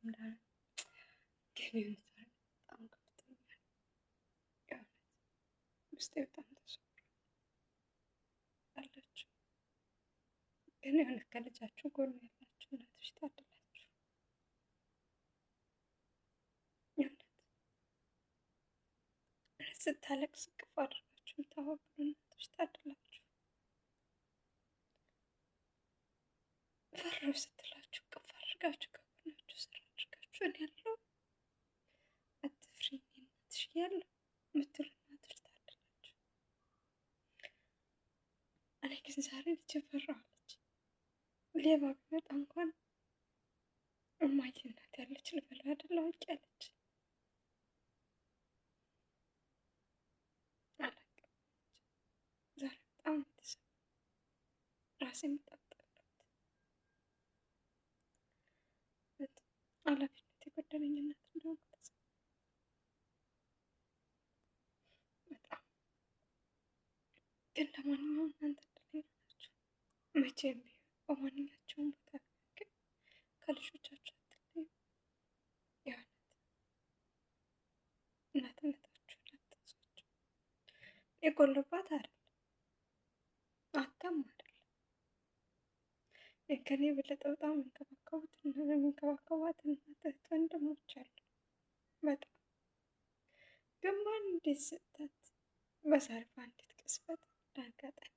እንዳለ ግን የሆነ ዛሬ በጣም ከፍቶኛል። የእውነት ውስጤ በጣም ተሰብራለች። ግን የሆነ ከልጃችሁ ጎን ያላችሁ እናቶች ታድላችሁ። የእውነት ስታለቅስ እቅፍ አድርጋችሁ የምታባብሉ እናቶች ታድላችሁ። ፈራሁ ስትላችሁ እቅፍ አድርጋችሁ ከጎናችሁ ስራ አድርጋችሁ እኔ ያለው አትፍሪ እናትሽ ያለው የምትሉ እናቶች ታድላችሁ። እኔ ግን ዛሬ ልጅ ፈራኋለች። ሌባ ቢመጣ እንኳን እማዬ እናት ያለች ልበላ አይደለ አውቄ ያለች አላውቅም። ዛሬ በጣም ተሰማ ራሴ የምጠጣለት ኃላፊነት የጎደለኝ እናት እንደሆነ ተሰማ። በጣም ግን ለማንኛውም እናንተ እድለኛ ናችሁ። መቼም ቢሆን በማንኛቸውም ቦታ ግን ከልጆቻችሁ አትለዩ። የእውነት እናትነታችሁን አትንሷቸው። የጎለባት አይደለም አታም አይደለም ከኔ የበለጠ በጣም የሚንከባከቧት እናት እህት ወንድሞች አሉ። በጣም ግን በአንዲት ስህተት በሰርፋ አንዲት ቅስበት ዳጋጠን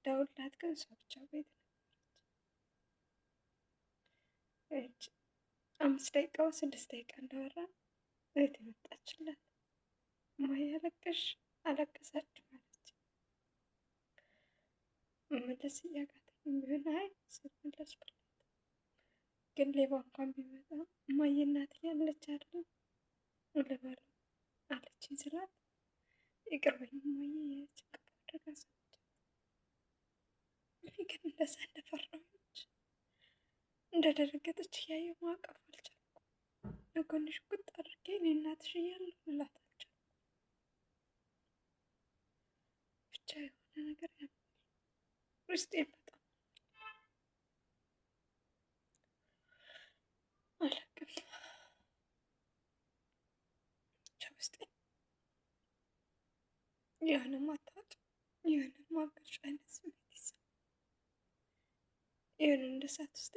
ደውላት ግን እሷ ብቻ ቤት ነበረች። 5 ደቂቃ 6 ደቂቃ እንዳወራ ቤት የመጣችላት እማዬ አለቀሳችሁ አለች። መመለስ እያቃተኝ ቢሆን አይ ስትመለስኩላት ግን ሌባ እንኳን ቢመጣ እማዬ እናት ያለች አይደለም ልበለው አለችኝ ስላት ይቅርበኝ እማዬ ያለች ቅፍ አድርጋ ሰማቻት። እኔ ግን እንደዛ እንደፈራሁች እንደደረገጠች እያየሁ ማቀፍ አልቻልኩም። ለጎንሽ ቁጥ አድርጌ እኔ እናትሽ እያለሁ ልላት አልቻልኩም። ብቻ የሆነ ነገር ያምራል ውስጤን በጣም አላውቅም። ብቻ ውስጤን የሆነ ማታወቅ የሆነ ማገልጫ አይነት ስሜት ይሰማል። የሆነ እንደ እሳት ውስጥ